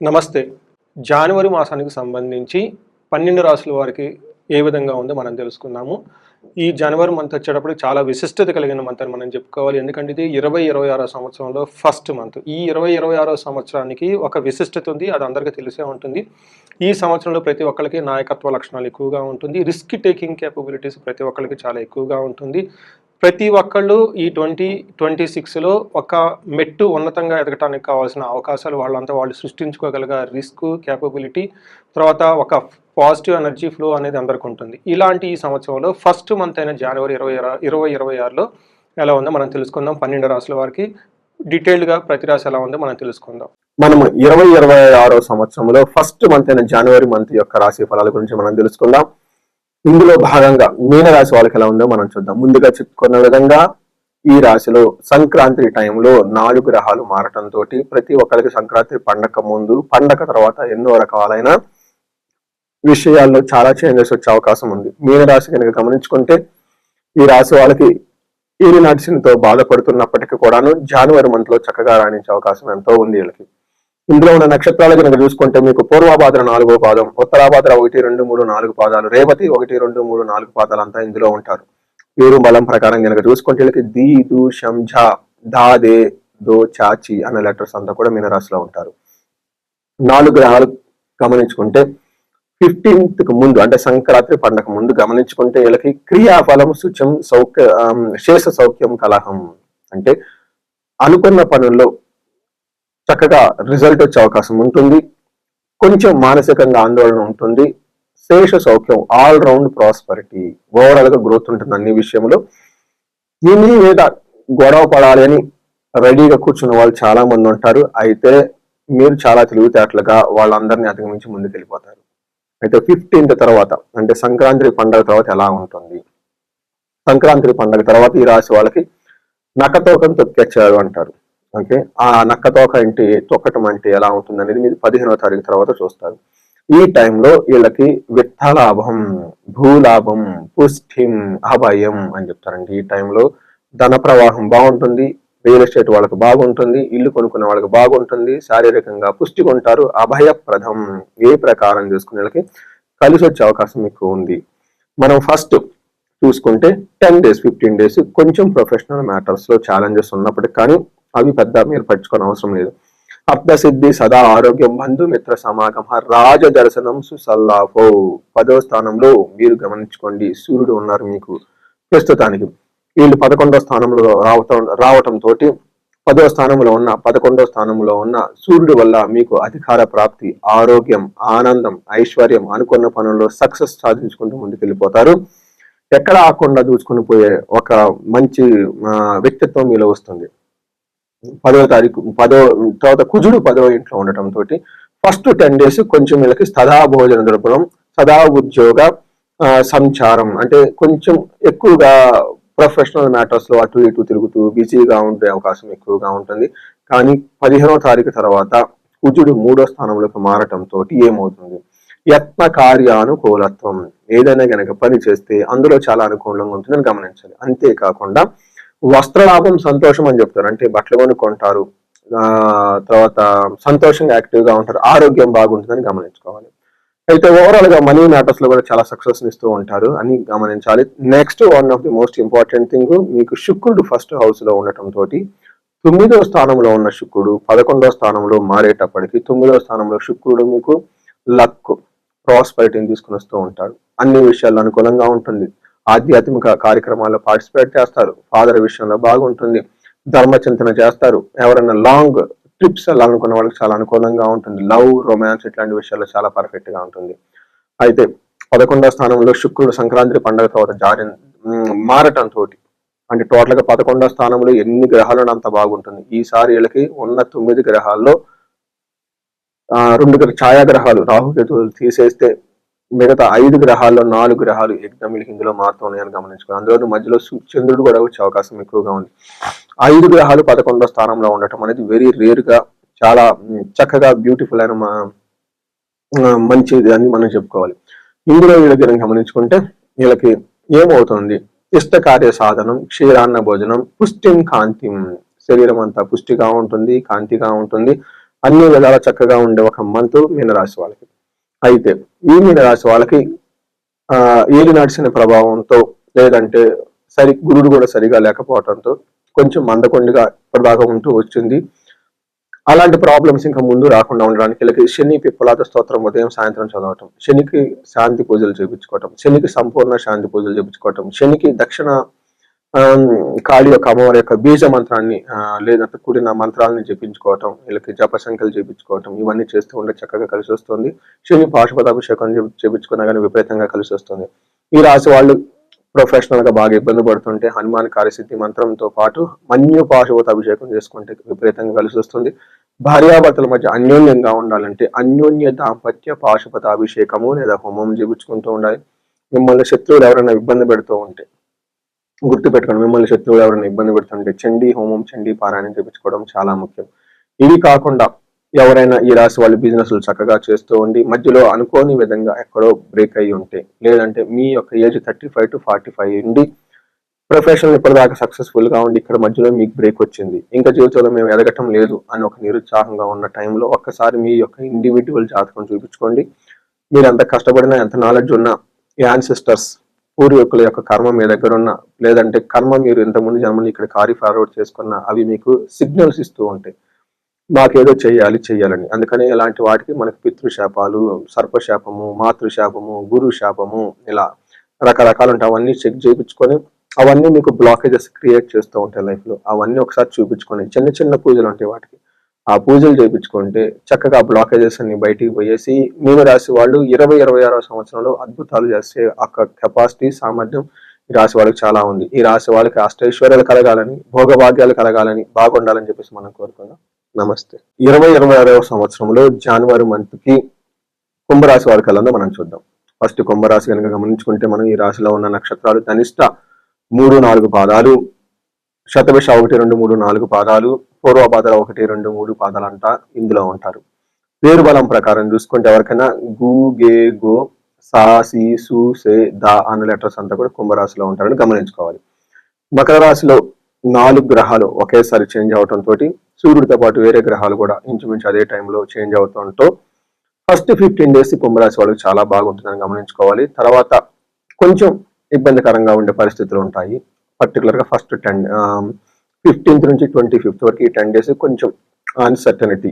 నమస్తే. జనవరి మాసానికి సంబంధించి 12 రాసుల వారికి ఏ విధంగా ఉందో మనం తెలుసుకుందాము. ఈ జనవరి మంత్ వచ్చేటప్పటికి చాలా విశిష్టత కలిగిన మంత్ అని మనం చెప్పుకోవాలి. ఎందుకంటే ఇది 2026 సంవత్సరంలో ఫస్ట్ మంత్. ఈ 2026 సంవత్సరానికి ఒక విశిష్టత ఉంది. అది అందరికీ తెలిసే ఉంటుంది. ఈ సంవత్సరంలో ప్రతి ఒక్కరికి నాయకత్వ లక్షణాలు ఎక్కువగా ఉంటుంది. రిస్క్ టేకింగ్ కేపబిలిటీస్ ప్రతి ఒక్కరికి చాలా ఎక్కువగా ఉంటుంది. ప్రతి ఒక్కళ్ళు ఈ 2026లో ఒక మెట్టు ఉన్నతంగా ఎదగటానికి కావాల్సిన అవకాశాలు వాళ్ళంతా వాళ్ళు సృష్టించుకోగలిగే రిస్క్ కేపబిలిటీ, తర్వాత ఒక పాజిటివ్ ఎనర్జీ ఫ్లో అనేది అందరికి ఉంటుంది. ఇలాంటి ఈ సంవత్సరంలో ఫస్ట్ మంత్ అయిన జనవరి 2026లో ఎలా ఉందో మనం తెలుసుకుందాం. 12 రాసుల వారికి డీటెయిల్డ్గా ప్రతి రాశి ఎలా ఉందో మనం తెలుసుకుందాం. మనము 2026 సంవత్సరంలో ఫస్ట్ మంత్ అయిన జనవరి మంత్ యొక్క రాశి ఫలాల గురించి మనం తెలుసుకుందాం. ఇందులో భాగంగా మీనరాశి వాళ్ళకి ఎలా ఉందో మనం చూద్దాం. ముందుగా చెప్పుకున్న విధంగా ఈ రాశిలో సంక్రాంతి టైంలో 4 గ్రహాలు మారటంతో ప్రతి ఒక్కరికి సంక్రాంతి పండగ ముందు పండగ తర్వాత ఎన్నో రకాలైన విషయాల్లో చాలా చేంజెస్ వచ్చే అవకాశం ఉంది. మీనరాశి కనుక గమనించుకుంటే ఈ రాశి వాళ్ళకి ఈరి నడిచినతో బాధపడుతున్నప్పటికీ కూడాను జనవరి మంత్ లో చక్కగా రాణించే అవకాశం ఎంతో ఉంది వీళ్ళకి. ఇందులో ఉన్న నక్షత్రాలు కనుక చూసుకుంటే మీకు పూర్వభాద్ర 4వ పాదం, ఉత్తరాభాద్ర 1, 2, 3, 4 పాదాలు, రేవతి 1, 2, 3, 4 పాదాలు అంతా ఇందులో ఉంటారు. పేరు బలం ప్రకారం కనుక చూసుకుంటే వీళ్ళకి ది, దు, షం, ఝ, ధా, దే, దో, చాచి అనే లెటర్స్ అంతా కూడా మీనరాశిలో ఉంటారు. 4 గ్రహాలు గమనించుకుంటే 15th ముందు అంటే సంక్రాంతి పండగ ముందు గమనించుకుంటే వీళ్ళకి క్రియాఫలం శుచం శేష సౌఖ్యం కలహం అంటే అనుకున్న పనుల్లో చక్కగా రిజల్ట్ వచ్చే అవకాశం ఉంటుంది. కొంచెం మానసికంగా ఆందోళన ఉంటుంది. శేష సౌఖ్యం ఆల్ రౌండ్ ప్రాస్పరిటీ, ఓవరాల్ గా గ్రోత్ ఉంటుంది అన్ని విషయంలో. దీని మీద గొడవ పడాలి అని రెడీగా కూర్చున్న వాళ్ళు చాలా మంది ఉంటారు. అయితే మీరు చాలా తెలివితేటలుగా వాళ్ళందరినీ అధిగమించి ముందుకు వెళ్ళిపోతారు. అయితే 15th తర్వాత అంటే సంక్రాంతి పండుగ తర్వాత ఎలా ఉంటుంది? సంక్రాంతి పండుగ తర్వాత ఈ రాశి వాళ్ళకి నక్కతోకం తొక్కేచ్చారు అంటారు. ఓకే, ఆ నక్కతోక ఏంటి, తొక్కటం అంటే ఎలా ఉంటుంది అనేది మీరు 15వ తారీఖు తర్వాత చూస్తారు. ఈ టైంలో వీళ్ళకి విత్తలాభం, భూలాభం, పుష్టిం, అభయం అని చెప్తారండి. ఈ టైంలో ధన ప్రవాహం బాగుంటుంది. రియల్ ఎస్టేట్ వాళ్ళకి బాగుంటుంది. ఇల్లు కొనుక్కునే వాళ్ళకి బాగుంటుంది. శారీరకంగా పుష్టిగా ఉంటారు. అభయప్రదం ఏ ప్రకారం చేసుకునే వాళ్ళకి కలిసి వచ్చే అవకాశం ఎక్కువ ఉంది. మనం ఫస్ట్ చూసుకుంటే 10 days 15 days కొంచెం ప్రొఫెషనల్ మ్యాటర్స్ లో ఛాలెంజెస్ ఉన్నప్పటికీ కానీ అవి పెద్ద మీరు పట్టించుకోని అవసరం లేదు. అప్తసిద్ధి సదా ఆరోగ్యం బంధుమిత్ర సమాగం రాజ దర్శనం సుసల్లాఫో 10వ స్థానంలో మీరు గమనించుకోండి సూర్యుడు ఉన్నారు మీకు ప్రస్తుతానికి. వీళ్ళు 11వ స్థానంలో రావటం తోటి 10వ స్థానంలో ఉన్న 11వ స్థానంలో ఉన్న సూర్యుడు వల్ల మీకు అధికార ప్రాప్తి, ఆరోగ్యం, ఆనందం, ఐశ్వర్యం, అనుకున్న పనుల్లో సక్సెస్ సాధించుకుంటూ ముందుకెళ్ళిపోతారు. ఎక్కడ ఆకుండా దూచుకుని పోయే ఒక మంచి వ్యక్తిత్వం మీలో వస్తుంది. 10వ తారీఖు తర్వాత కుజుడు 10వ ఇంట్లో ఉండటం తోటి ఫస్ట్ 10 days కొంచెం వీళ్ళకి సదా భోజన దొరకడం, సదా ఉద్యోగ సంచారం అంటే కొంచెం ఎక్కువగా ప్రొఫెషనల్ మ్యాటర్స్ లో అటు ఇటు తిరుగుతూ బిజీగా ఉండే అవకాశం ఎక్కువగా ఉంటుంది. కానీ 15వ తారీఖు తర్వాత కుజుడు 3వ స్థానంలోకి మారటం తోటి ఏమవుతుంది, యత్న కార్యానుకూలత్వం, ఏదైనా కనుక పని చేస్తే అందులో చాలా అనుకూలంగా ఉంటుందని గమనించాలి. అంతేకాకుండా వస్త్రలాభం, సంతోషం అని చెప్తారు. అంటే బట్టలు కొనుక్కుంటారు, తర్వాత సంతోషంగా యాక్టివ్ గా ఉంటారు, ఆరోగ్యం బాగుంటుందని గమనించుకోవాలి. అయితే ఓవరాల్ గా మనీ మ్యాటర్స్ లో కూడా చాలా సక్సెస్ ఇస్తూ ఉంటారు అని గమనించాలి. Next one of the most important thing, మీకు శుక్రుడు ఫస్ట్ హౌస్ లో ఉండటం తోటి 9వ స్థానంలో ఉన్న శుక్రుడు 11వ స్థానంలో మారేటప్పటికి 9వ స్థానంలో శుక్రుడు మీకు లక్, ప్రాస్పరిటీని తీసుకుని వస్తూ ఉంటాడు. అన్ని విషయాల్లో అనుకూలంగా ఉంటుంది. ఆధ్యాత్మిక కార్యక్రమాల్లో పార్టిసిపేట్ చేస్తారు. ఫాదర్ విషయంలో బాగుంటుంది. ధర్మచింతన చేస్తారు. ఎవరైనా లాంగ్ ట్రిప్స్ వెళ్ళాలనుకున్న వాళ్ళకి చాలా అనుకూలంగా ఉంటుంది. లవ్, రొమాన్స్ ఇట్లాంటి విషయాల్లో చాలా పర్ఫెక్ట్ గా ఉంటుంది. అయితే 11వ స్థానంలో శుక్రుడు సంక్రాంతి పండుగ తర్వాత మారటం తోటి అంటే టోటల్ గా 11వ స్థానంలో ఎన్ని గ్రహాలు అంత బాగుంటుంది. ఈసారి వీళ్ళకి ఉన్న 9 గ్రహాల్లో 2 ఛాయాగ్రహాలు రాహుకేతువులు తీసేస్తే మిగతా 5 గ్రహాల్లో 4 గ్రహాలు ఎగ్జాంపుల్ ఇందులో మారుతున్నాయని గమనించుకోవాలి. అందులో మధ్యలో చంద్రుడు కూడా వచ్చే అవకాశం ఎక్కువగా ఉంది. 5 గ్రహాలు 11వ స్థానంలో ఉండటం అనేది వెరీ రేర్ గా చాలా చక్కగా బ్యూటిఫుల్ అయిన మంచిది అని మనం చెప్పుకోవాలి. ఇందులో వీళ్ళకి గమనించుకుంటే వీళ్ళకి ఏమవుతుంది, ఇష్ట కార్య సాధనం, క్షీరాన్న భోజనం, పుష్టిం కాంతిం, శరీరం అంతా పుష్టిగా ఉంటుంది, కాంతిగా ఉంటుంది. అన్ని విధాలా చక్కగా ఉండే ఒక మంత్ మీనరాశి వాళ్ళకి. అయితే ఈ మీనరాశి వాళ్ళకి ఏది నడిచిన ప్రభావంతో లేదంటే గురుడు కూడా సరిగా లేకపోవడంతో కొంచెం మందకొండిగా ఇప్పటిదాకా ఉంటూ వచ్చింది. అలాంటి ప్రాబ్లమ్స్ ఇంకా ముందు రాకుండా ఉండడానికి వీళ్ళకి శని పిప్పలాద స్తోత్రం ఉదయం సాయంత్రం చదవటం, శనికి శాంతి పూజలు చేయించుకోవటం, శనికి సంపూర్ణ శాంతి పూజలు చేయించుకోవటం, శనికి దక్షిణ కాళీ యొక్క అమ్మవారి యొక్క బీజ మంత్రాన్ని లేదంటే కూడిన మంత్రాలను జపించుకోవటం, వీళ్ళకి జప సంఖ్యలు చేయించుకోవటం, ఇవన్నీ చేస్తూ ఉంటే చక్కగా కలిసి వస్తుంది. శని పాశుపతాభిషేకం చేయించుకున్నా కానీ విపరీతంగా కలిసి వస్తుంది. ఈ రాశి వాళ్ళు ప్రొఫెషనల్ గా బాగా ఇబ్బంది పడుతుంటే హనుమాన్ కార్యసిద్ధి మంత్రంతో పాటు మన్యు పాశుపత అభిషేకం చేసుకుంటే విపరీతంగా కలిసి వస్తుంది. భార్యాభర్తల మధ్య అన్యోన్యంగా ఉండాలంటే అన్యోన్య దాంపత్య పాశుపత అభిషేకము లేదా హోమం చేయించుకుంటూ ఉండాలి. మిమ్మల్ని శత్రువులు ఎవరైనా ఇబ్బంది పెడుతూ ఉంటే గుర్తుపెట్టుకోండి, మిమ్మల్ని శత్రువులు ఎవరైనా ఇబ్బంది పెడుతుంటే చండీ హోమం, చండీ పారాయణం చేయించుకోవడం చాలా ముఖ్యం. ఇవి కాకుండా ఎవరైనా ఈ రాశి వాళ్ళు బిజినెస్లు చక్కగా చేస్తూ ఉండి మధ్యలో అనుకోని విధంగా ఎక్కడో బ్రేక్ అయ్యి ఉంటే, లేదంటే మీ యొక్క ఏజ్ 35 to 45 ఉండి ప్రొఫెషనల్ ఇప్పటిదాకా సక్సెస్ఫుల్ గా ఉండి ఇక్కడ మధ్యలో మీకు బ్రేక్ వచ్చింది, ఇంకా జీవితంలో మేము ఎదగటం లేదు అని ఒక నిరుత్సాహంగా ఉన్న టైంలో ఒక్కసారి మీ యొక్క ఇండివిజువల్ జాతకం చూపించుకోండి. మీరు ఎంత కష్టపడినా, ఎంత నాలెడ్జ్ ఉన్నా, యాన్సిస్టర్స్ పూర్వీకుల యొక్క కర్మ మీ దగ్గర ఉన్న, లేదంటే కర్మ మీరు ఇంతకుముందు జన్మని ఇక్కడ కారీ ఫార్వర్డ్ చేసుకున్న, అవి మీకు సిగ్నల్స్ ఇస్తూ ఉంటాయి మాకేదో చెయ్యాలని. అందుకని ఇలాంటి వాటికి మనకి పితృశాపాలు, సర్పశాపము, మాతృశాపము, గురు శాపము, ఇలా రకరకాలు ఉంటాయి. అవన్నీ చెక్ చేయించుకొని అవన్నీ మీకు బ్లాకేజెస్ క్రియేట్ చేస్తూ ఉంటాయి లైఫ్ లో. అవన్నీ ఒకసారి చూపించుకొని చిన్న చిన్న పూజలు ఉంటాయి వాటికి, ఆ పూజలు చేయించుకుంటే చక్కగా బ్లాకేజెస్ అన్ని బయటికి పోయేసి మీనరాశి వాళ్ళు 20-26వ సంవత్సరంలో అద్భుతాలు చేసే ఒక కెపాసిటీ, సామర్థ్యం ఈ రాశి వాళ్ళకి చాలా ఉంది. ఈ రాశి వాళ్ళకి అష్టైశ్వర్యాలు కలగాలని, భోగభాగ్యాలు కలగాలని, బాగుండాలని చెప్పేసి మనం కోరుకుందాం. నమస్తే. 2026వ సంవత్సరంలో జనవరి మంత్ కి కుంభరాశి వారికి ఎలా మనం చూద్దాం. ఫస్ట్ కుంభరాశి కనుక గమనించుకుంటే మనం ఈ రాశిలో ఉన్న నక్షత్రాలు ధనిష్ట 3-4 పాదాలు, శతభిష 1-2-3-4 పాదాలు, పూర్వపాదాలు 1-2-3 పాదాలు అంట ఇందులో ఉంటారు. పేరు బలం ప్రకారం చూసుకుంటే ఎవరికైనా గు, గే, గో, సా, సి, సు, సే, దా అన్న లెటర్స్ అంతా కూడా కుంభరాశిలో ఉంటారని గమనించుకోవాలి. మకర రాశిలో 4 గ్రహాలు ఒకేసారి చేంజ్ అవటంతో సూర్యుడితో పాటు వేరే గ్రహాలు కూడా ఇంచుమించు అదే టైంలో చేంజ్ అవుతుంటో ఫస్ట్ 15 days కుంభరాశి వాళ్ళకి చాలా బాగుంటుందని గమనించుకోవాలి. తర్వాత కొంచెం ఇబ్బందికరంగా ఉండే పరిస్థితులు ఉంటాయి. పర్టికులర్ గా ఫస్ట్ 15th నుంచి 25th వరకు ఈ 10 days కొంచెం అన్సర్టనిటీ,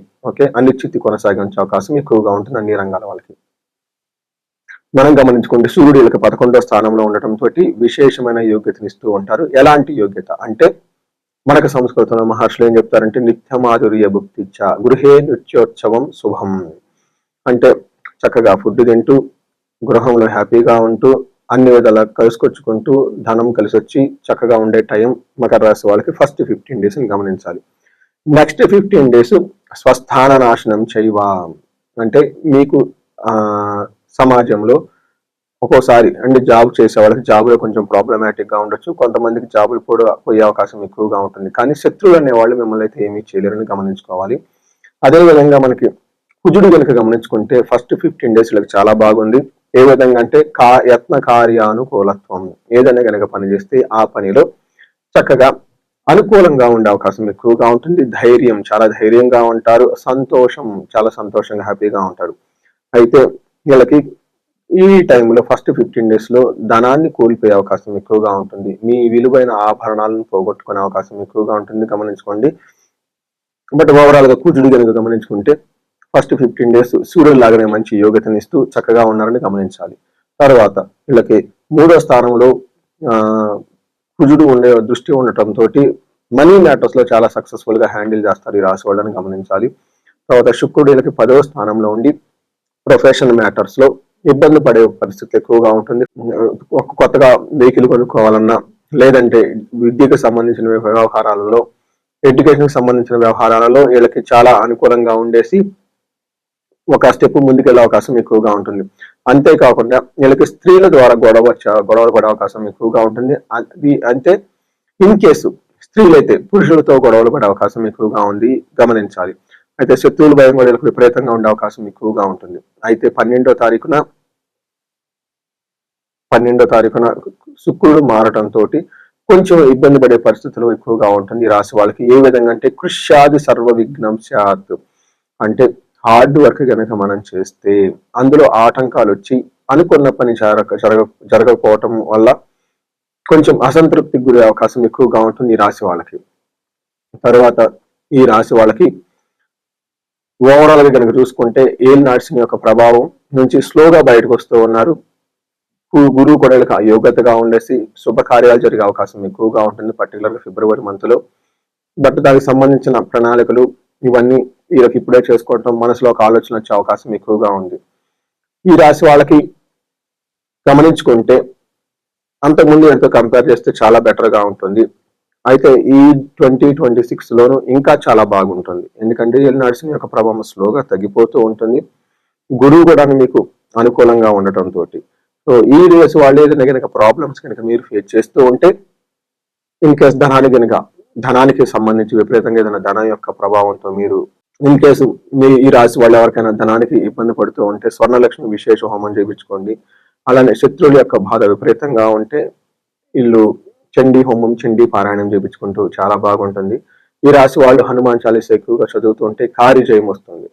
అనిశ్చితి కొనసాగించే అవకాశం ఎక్కువగా ఉంటుంది అన్ని రంగాల వాళ్ళకి. మనం గమనించుకుంటే సూర్యుడు వీళ్ళకి 11వ స్థానంలో ఉండటంతో విశేషమైన యోగ్యతనిస్తూ ఉంటారు. ఎలాంటి యోగ్యత అంటే మనకు సంస్కృతంలో మహర్షులు ఏం చెప్తారంటే నిత్యమాధుర్య భుక్తిచ్చ గృహే నృత్యోత్సవం శుభం. అంటే చక్కగా ఫుడ్ తింటూ గృహంలో హ్యాపీగా ఉంటూ అన్ని విధాలా కలుసుకొచ్చుకుంటూ ధనం కలిసి వచ్చి చక్కగా ఉండే టైం మకర రాశి వాళ్ళకి ఫస్ట్ 15 days గమనించాలి. నెక్స్ట్ 15 days స్వస్థాన నాశనం చేయవా అంటే మీకు సమాజంలో ఒక్కోసారి అంటే జాబ్ చేసే వాళ్ళకి జాబ్లో కొంచెం ప్రాబ్లమాటిక్ గా ఉండొచ్చు, కొంతమందికి జాబులు కూడా పోయే అవకాశం ఎక్కువగా ఉంటుంది. కానీ శత్రువులు అనే వాళ్ళు మిమ్మల్ని అయితే ఏమీ చేయలేరని గమనించుకోవాలి. అదేవిధంగా మనకి కుజుడు కనుక గమనించుకుంటే ఫస్ట్ 15 days చాలా బాగుంది. ఏ విధంగా అంటే యత్న కార్యానుకూలత్వం, ఏదైనా కనుక పని చేస్తే ఆ పనిలో చక్కగా అనుకూలంగా ఉండే అవకాశం ఎక్కువగా ఉంటుంది. ధైర్యం, చాలా ధైర్యంగా ఉంటారు. సంతోషం, చాలా సంతోషంగా హ్యాపీగా ఉంటారు. అయితే వీళ్ళకి ఈ టైంలో ఫస్ట్ 15 days ధనాన్ని కోల్పోయే అవకాశం ఎక్కువగా ఉంటుంది. మీ విలువైన ఆభరణాలను పోగొట్టుకునే అవకాశం ఎక్కువగా ఉంటుంది గమనించుకోండి. బట్ ఓవరాల్ గా కుజుడు కనుక గమనించుకుంటే ఫస్ట్ 15 days సూర్యుడు లాగానే మంచి యోగ్యతనిస్తూ చక్కగా ఉన్నారని గమనించాలి. తర్వాత వీళ్ళకి 3వ స్థానంలో కుజుడు ఉండే దృష్టి ఉండటంతో మనీ మ్యాటర్స్ లో చాలా సక్సెస్ఫుల్ గా హ్యాండిల్ చేస్తారు ఈ రాశి వాళ్ళని గమనించాలి. తర్వాత శుక్రుడు వీళ్ళకి 10వ స్థానంలో ఉండి ప్రొఫెషనల్ మ్యాటర్స్ లో ఇబ్బంది పడే పరిస్థితి ఎక్కువగా ఉంటుంది. కొత్తగా వెహికల్ కొనుక్కోవాలన్నా, లేదంటే విద్యకు సంబంధించిన వ్యవహారాలలో, ఎడ్యుకేషన్ సంబంధించిన వ్యవహారాలలో వీళ్ళకి చాలా అనుకూలంగా ఉండేసి ఒక స్టెప్ ముందుకెళ్ళే అవకాశం ఎక్కువగా ఉంటుంది. అంతేకాకుండా వీళ్ళకి స్త్రీల ద్వారా గొడవలు పడే అవకాశం ఎక్కువగా ఉంటుంది. అది అంటే ఇన్ కేసు స్త్రీలైతే పురుషులతో గొడవలు పడే అవకాశం ఎక్కువగా ఉంది గమనించాలి. అయితే శత్రువుల భయం కూడా వీళ్ళకి విపరీతంగా ఉండే అవకాశం ఎక్కువగా ఉంటుంది. అయితే 12వ తారీఖున శుక్రుడు మారటంతో కొంచెం ఇబ్బంది పడే పరిస్థితులు ఎక్కువగా ఉంటుంది రాశి వాళ్ళకి. ఏ విధంగా అంటే కృష్యాది సర్వ విఘ్నం స్యాత్ అంటే హార్డ్ వర్క్ కనుక మనం చేస్తే అందులో ఆటంకాలు వచ్చి అనుకున్న పని జరగకపోవటం వల్ల కొంచెం అసంతృప్తికి గురే అవకాశం ఎక్కువగా ఉంటుంది ఈ రాశి వాళ్ళకి. తర్వాత ఈ రాశి వాళ్ళకి ఓవరాల్ గా కనుక చూసుకుంటే ఏలినాటి శని యొక్క ప్రభావం నుంచి స్లోగా బయటకు వస్తూ ఉన్నారు. గురువు కూడా యోగ్యతగా ఉండేసి శుభకార్యాలు జరిగే అవకాశం ఎక్కువగా ఉంటుంది, పర్టికులర్ గా ఫిబ్రవరి మంత్ లో. బట్ దానికి సంబంధించిన ప్రణాళికలు ఇవన్నీ వీళ్ళకి ఇప్పుడే చేసుకోవటం, మనసులో ఒక ఆలోచన వచ్చే అవకాశం ఎక్కువగా ఉంది. ఈ రాశి వాళ్ళకి గమనించుకుంటే అంతకుముందు ఎంతో కంపేర్ చేస్తే చాలా బెటర్ గా ఉంటుంది. అయితే ఈ 2026 లోను ఇంకా చాలా బాగుంటుంది. ఎందుకంటే ఏలినాటి శని యొక్క ప్రభావం స్లోగా తగ్గిపోతూ ఉంటుంది. గురువు కూడా మీకు అనుకూలంగా ఉండటంతో. సో ఈ రేసు వాళ్ళు ఏదైనా కనుక ప్రాబ్లమ్స్ కనుక మీరు ఫేస్ చేస్తూ ఉంటే, ఇన్ కేస్ ధనానికి సంబంధించి విపరీతంగా ఏదైనా ధనం యొక్క ప్రభావంతో మీరు ఇన్ కేసు మీ ఈ రాశి వాళ్ళు ఎవరికైనా ధనానికి ఇబ్బంది పడుతూ ఉంటే స్వర్ణలక్ష్మి విశేష హోమం చేయించుకోండి. అలానే శత్రువుల యొక్క బాధ విపరీతంగా ఉంటే వీళ్ళు చండీ హోమం, చండీ పారాయణం చేయించుకుంటూ చాలా బాగుంటుంది. ఈ రాశి వాళ్ళు హనుమాన్ చాలీస ఎక్కువగా చదువుతూ ఉంటే కార్యజయం వస్తుంది.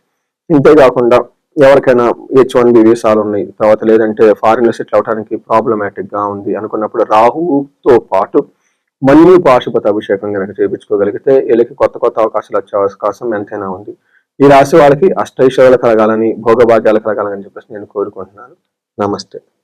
ఇంతేకాకుండా ఎవరికైనా H1B వీసాలు ఉన్నాయి, తర్వాత లేదంటే ఫారిన్ లో సెటిల్ అవడానికి ప్రాబ్లమాటిక్ గా ఉంది అనుకున్నప్పుడు రాహుతో పాటు మళ్ళీ పాశుపత అభిషేకం కనుక చేయించుకోగలిగితే వీళ్ళకి కొత్త కొత్త అవకాశాలు వచ్చే అవకాశం ఎంతైనా ఉంది. ఈ రాశి వాళ్ళకి అష్టైశ్వర్యాలు కలగాలని, భోగభాగ్యాలు కలగాలని చెప్పేసి నేను కోరుకుంటున్నాను. నమస్తే.